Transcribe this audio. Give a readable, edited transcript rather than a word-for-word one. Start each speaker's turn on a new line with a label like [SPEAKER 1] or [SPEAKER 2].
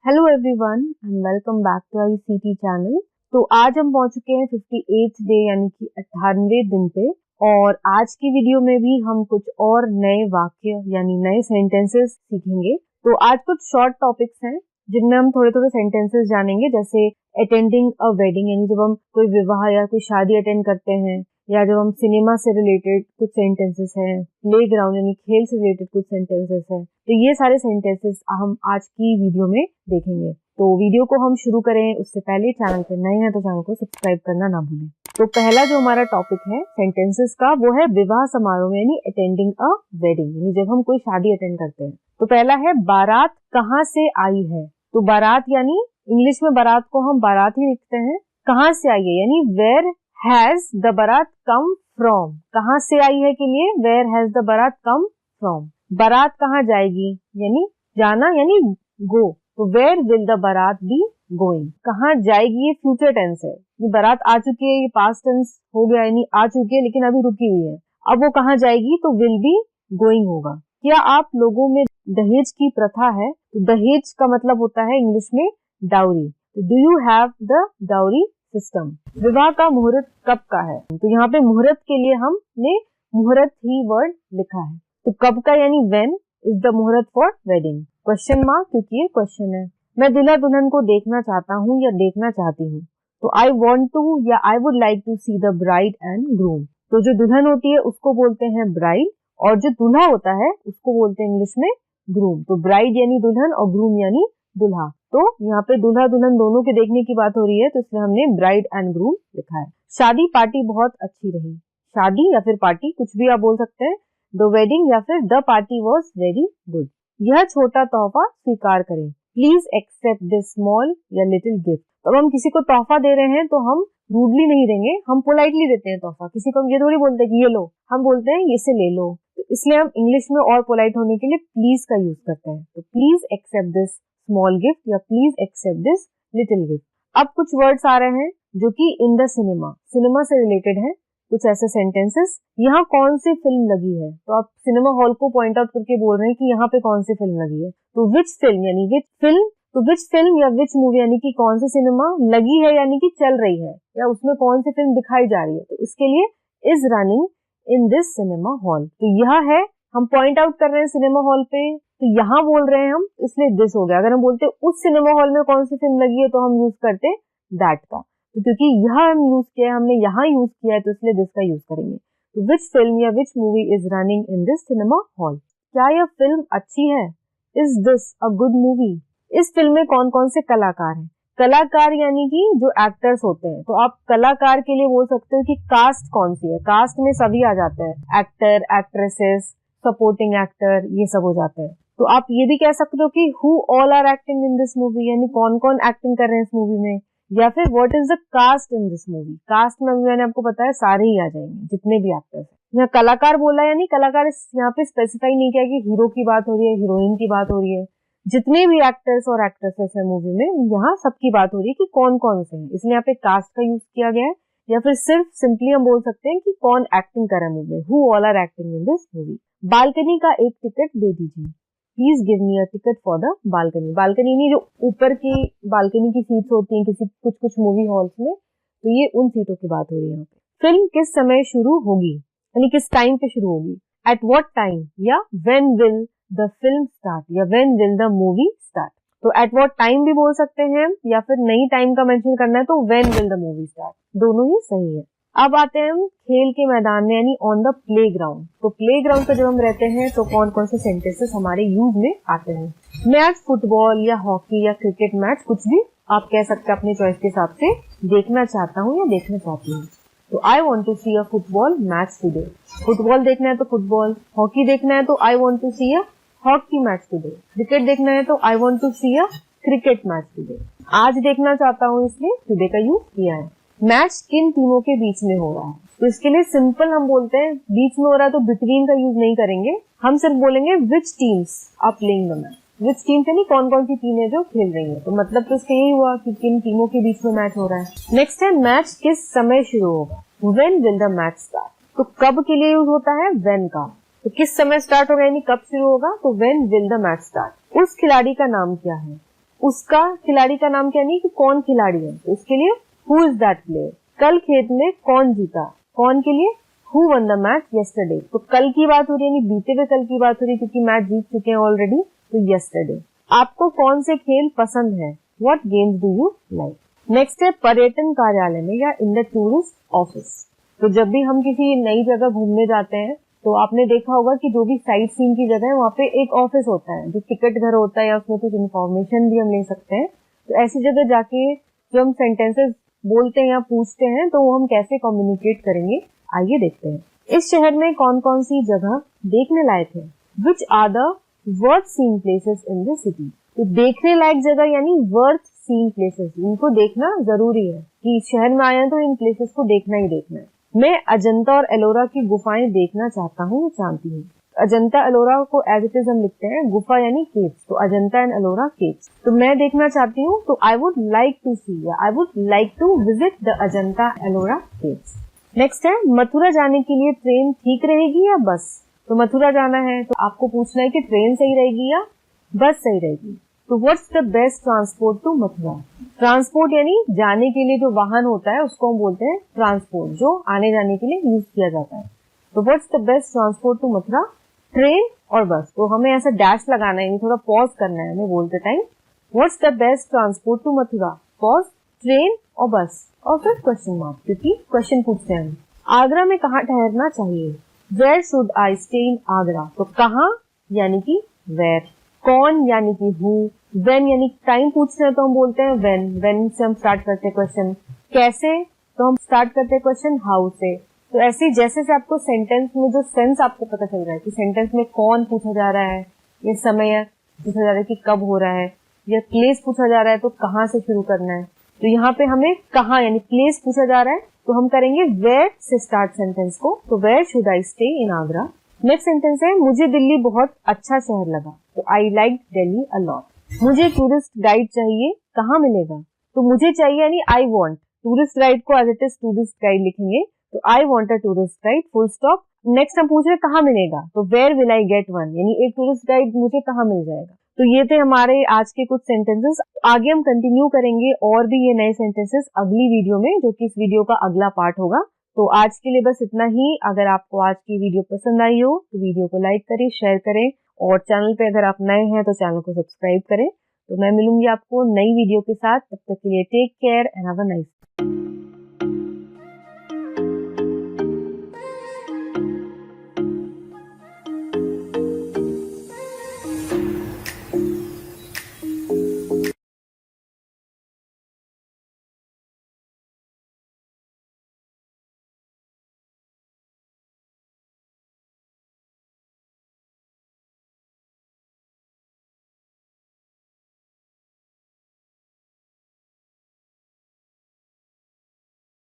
[SPEAKER 1] Hello everyone and welcome back to ICT channel. तो आज हम पहुंच चुके हैं 58th डे यानी कि 98वें दिन पे। और आज की वीडियो में भी हम कुछ और नए वाक्य यानी नए सेंटेंसेस सीखेंगे। तो आज कुछ शॉर्ट टॉपिक्स हैं जिनमें हम थोड़े थोड़े सेंटेंसेस जानेंगे, जैसे अटेंडिंग अ वेडिंग यानी जब हम कोई विवाह या कोई शादी अटेंड करते हैं, या जब हम सिनेमा से रिलेटेड कुछ सेंटेंसेस हैं, प्ले ग्राउंड यानी खेल से रिलेटेड कुछ सेंटेंसेस हैं। तो ये सारे सेंटेंसेस हम आज की वीडियो में देखेंगे। तो वीडियो को हम शुरू करें उससे पहले चैनल पे नए हैं तो चैनल को सब्सक्राइब करना ना भूलें। तो पहला जो हमारा टॉपिक है सेंटेंसेस का वो है विवाह समारोह में यानी अटेंडिंग अ वेडिंग, यानी जब हम कोई शादी अटेंड करते हैं। तो पहला है बारात कहाँ से आई है। तो बारात यानी इंग्लिश में बारात को हम बारात ही लिखते हैं। कहाँ से आई है यानी वेयर हैज द बारात कम फ्रॉम। कहाँ से आई है के लिए वेयर हैज द बारात कम फ्रॉम। बारात कहाँ जाएगी यानी जाना यानी गो, तो वेयर विल द बारात बी गोइंग। कहाँ जाएगी ये फ्यूचर टेंस है, ये बारात आ चुकी है, ये पास्ट टेंस हो गया यानी आ चुकी है लेकिन अभी रुकी हुई है। अब वो कहाँ जाएगी तो विल बी गोइंग होगा। क्या आप लोगों में दहेज की प्रथा है। तो दहेज का मतलब होता है इंग्लिश में डाउरी। तो do you have the dowry system. विवाह का मुहूर्त कब का है। तो यहाँ पे मुहूर्त के लिए हमने मुहूर्त ही वर्ड लिखा है। तो कब का यानी व्हेन इज द मुहूर्त फॉर वेडिंग। क्वेश्चन मार्क क्योंकि ये क्वेश्चन है। मैं दूल्हा दुल्हन को देखना चाहता हूँ या देखना चाहती हूँ। तो आई वॉन्ट टू या I would like to see the bride and groom. तो जो दुल्हन होती है उसको बोलते हैं ब्राइड, और जो दूल्हा होता है उसको बोलते हैं इंग्लिश में ग्रूम। तो ब्राइड यानी दुल्हन और ग्रूम यानी दूल्हा। तो यहाँ पे दूल्हा दुल्हन दोनों के देखने की बात हो रही है, तो इसलिए हमने ब्राइड एंड ग्रूम लिखा है। शादी पार्टी बहुत अच्छी रही। शादी या फिर पार्टी कुछ भी आप बोल सकते हैं। द वेडिंग या फिर the party was very good. यह छोटा तोहफा स्वीकार करें। प्लीज एक्सेप्ट दिस स्मॉल या लिटिल गिफ्ट। तो हम किसी को तोहफा दे रहे हैं तो हम रूडली नहीं देंगे, हम पोलाइटली देते हैं तोहफा। किसी को हम ये थोड़ी बोलते हैं कि ये लो, हम बोलते हैं ये से ले लो। तो इसलिए हम इंग्लिश में और पोलाइट होने के लिए प्लीज का यूज करते हैं। तो please accept this small gift या please accept this little gift. अब कुछ वर्ड्स आ रहे हैं जो कि इन द सिनेमा से रिलेटेड है। कुछ ऐसे सेंटेंसेस। यहाँ कौन सी फिल्म लगी है। तो आप सिनेमा हॉल को पॉइंट आउट करके बोल रहे हैं कि यहाँ पे कौन सी फिल्म लगी है। तो विच फिल्म यानी विच फिल्म। तो विच फिल्म या विच मूवी यानी कि कौन सी सिनेमा, लगी है यानी कि चल रही है या उसमें कौन सी फिल्म दिखाई जा रही है। तो इसके लिए is running in this cinema hall. तो यह है, हम पॉइंट आउट कर रहे हैं सिनेमा हॉल पे, तो यहाँ बोल रहे हैं हम, इसलिए दिस हो गया। अगर हम बोलते उस सिनेमा हॉल में कौन सी फिल्म लगी है तो हम यूज करते दैट का। तो क्योंकि यह हम यूज किया है, हमने यहाँ यूज किया है, तो इसलिए दिस का यूज करेंगे। तो विच फिल्म या which movie is running in this cinema hall. क्या यह फिल्म अच्छी है। Is this a good movie. इस फिल्म में कौन कौन से कलाकार हैं। कलाकार यानी कि जो एक्टर्स होते हैं। तो आप कलाकार के लिए बोल सकते हो कि कास्ट कौन सी है। कास्ट में सभी आ जाते हैं, एक्टर, एक्ट्रेसेस, सपोर्टिंग एक्टर, ये सब हो जाते हैं। तो आप ये भी कह सकते हो कि who all are acting in this movie, यानी कौन कौन एक्टिंग कर रहे हैं इस मूवी में। या फिर what is the cast in this movie. Cast में मैंने आपको बताया सारे ही आ जाएंगे जितने भी एक्टर्स हैं। यहाँ कलाकार बोला यानी कलाकार यहाँ पे स्पेसिफाई नहीं किया कि हीरो की बात हो रही है, हीरोइन की बात हो रही है। जितने भी एक्टर्स और एक्ट्रेसेस है मूवी में, यहाँ सबकी बात हो रही है कि कौन कौन से हैं, इसलिए यहाँ पे कास्ट का यूज किया गया है। या फिर सिर्फ सिंपली हम बोल सकते हैं कि कौन एक्टिंग कर रहा है मूवी में, who all are acting in this movie. Balcony का एक टिकट दे दीजिए। Please give me a ticket for the balcony. Balcony नहीं, जो ऊपर की बालकनी की सीट्स होती हैं किसी कुछ मूवी हॉल्स में, तो ये उन सीटों की बात हो रही है यहाँ पे। फिल्म किस समय शुरू होगी यानी किस टाइम पे शुरू होगी। एट व्हाट टाइम या when will the film start या when will the movie start. तो एट व्हाट टाइम भी बोल सकते हैं, या फिर नई टाइम का मेंशन करना है तो when will the movie start. दोनों ही सही है। अब आते हैं हम खेल के मैदान में यानी ऑन द प्ले ग्राउंड। तो प्ले ग्राउंड पे जब हम रहते हैं तो कौन कौन से सेंटेंसेस हमारे यूज में आते हैं। मैच, फुटबॉल या हॉकी या क्रिकेट मैच, कुछ भी आप कह सकते हैं अपने चॉइस के हिसाब से। देखना चाहता हूँ या देखना चाहती हूँ। तो I want to see a football match today. Football देखना है तो फुटबॉल, हॉकी देखना है तो I want to see a hockey match today. Cricket देखना है तो I want to see a cricket match today. आज देखना चाहता हूँ इसलिए टुडे का यूज किया है। मैच किन टीमों के बीच में हो रहा है। तो इसके लिए सिंपल हम बोलते हैं बीच में हो रहा है तो बिटवीन का यूज नहीं करेंगे, हम सिर्फ बोलेंगे which teams are playing the match. Which teams यानी कौन कौन सी टीमें जो खेल रही है। तो मतलब तो इसका यही हुआ कि किन टीमों के बीच में मैच हो रहा है। नेक्स्ट है मैच किस समय शुरू होगा। When will the match start. तो कब के लिए यूज होता है व्हेन का। तो किस समय स्टार्ट होगा यानी कब शुरू होगा, तो when will the match start. उस खिलाड़ी का नाम क्या है। उसका खिलाड़ी का नाम क्या नहीं कि कौन खिलाड़ी है, तो इसके लिए हु इज दैट प्लेयर। कल खेत में कौन जीता, कौन के लिए who one the match yesterday. तो कल की बात हो रही है, यानी बीते हुए कल की बात हो रही है क्योंकि मैच जीत चुके हैं ऑलरेडी, तो यस्टरडे। आपको कौन से खेल पसंद है, what games do you like. Next है पर्यटन कार्यालय में या इन द टूरिस्ट ऑफिस। तो जब भी हम किसी नई जगह घूमने जाते हैं तो आपने देखा होगा कि जो भी साइट सीन की जगह है वहाँ पे एक ऑफिस होता है, जो टिकट घर होता है या उसमें कुछ इन्फॉर्मेशन भी हम ले सकते हैं। तो ऐसी जगह जाके जो हम सेंटेंसेस बोलते हैं या पूछते हैं तो वो हम कैसे कम्युनिकेट करेंगे, आइए देखते हैं। इस शहर में कौन कौन सी जगह देखने लायक है। Which are the worth seeing places in the city. तो देखने लायक जगह यानी वर्थ सीइंग प्लेसेस, इनको देखना जरूरी है कि शहर में आए हैं तो इन प्लेसेस को देखना ही देखना है। मैं अजंता और एलोरा की गुफाएं देखना चाहता हूँ, जानती हूँ। अजंता एलोरा को एज इट इज हम लिखते हैं, गुफा यानी केव्स, तो अजंता एंड एलोरा केव्स। तो मैं देखना चाहती हूँ तो I would like to see या I would like to visit the Ajanta Ellora caves. Next है मथुरा जाने के लिए ट्रेन ठीक रहेगी या बस। तो मथुरा जाना है तो आपको पूछना है कि ट्रेन सही रहेगी या बस सही रहेगी। तो what's the best transport to Mathura. Transport यानी जाने के लिए जो वाहन होता है उसको हम बोलते हैं ट्रांसपोर्ट, जो आने जाने के लिए यूज किया जाता है। तो what's the best transport to Mathura, train और बस। तो हमें ऐसा डैश लगाना है, थोड़ा पॉज करना है हमें बोलते time. What's the best transport to Mathura, pause, train और बस और फिर क्वेश्चन मार्क, क्योंकि क्वेश्चन पूछते हैं। आगरा में कहाँ ठहरना चाहिए। Where should I stay in Agra. तो कहाँ यानी कि वेयर, कौन यानी कि हु, व्हेन यानी टाइम पूछते हैं तो हम बोलते हैं व्हेन, व्हेन से हम स्टार्ट करते हैं क्वेश्चन। कैसे, तो हम स्टार्ट करते हैं क्वेश्चन हाउ से। तो ऐसे जैसे से आपको सेंटेंस में जो सेंस आपको पता चल रहा है कि सेंटेंस में कौन पूछा जा रहा है, या समय पूछा जा रहा है कि कब हो रहा है, या प्लेस पूछा जा रहा है तो कहाँ से शुरू करना है। तो यहाँ पे हमें कहाँ यानी प्लेस पूछा जा रहा है तो हम करेंगे वेयर से स्टार्ट सेंटेंस को। तो where should I stay in Agra. Next sentence है मुझे दिल्ली बहुत अच्छा शहर लगा। तो I like Delhi a lot. मुझे टूरिस्ट गाइड चाहिए, कहाँ मिलेगा। तो मुझे चाहिए यानी आई वांट, टूरिस्ट गाइड को as it is tourist guide लिखेंगे। तो I want a tourist guide, full stop. Next हम पूछ रहे कहाँ मिलेगा, तो where will I get one, यानी एक टूरिस्ट गाइड मुझे कहाँ मिल जाएगा। तो ये थे हमारे आज के कुछ सेंटेंसेस। आगे हम कंटिन्यू करेंगे और भी ये नए सेंटेंसेस अगली वीडियो में, जो कि इस वीडियो का अगला पार्ट होगा। तो आज के लिए बस इतना ही। अगर आपको आज की वीडियो पसंद आई हो तो वीडियो को लाइक करें, शेयर करें, और चैनल पे अगर आप नए हैं तो चैनल को सब्सक्राइब करें। तो मैं मिलूंगी आपको नई वीडियो के साथ, तब तक के लिए take care and have a nice day.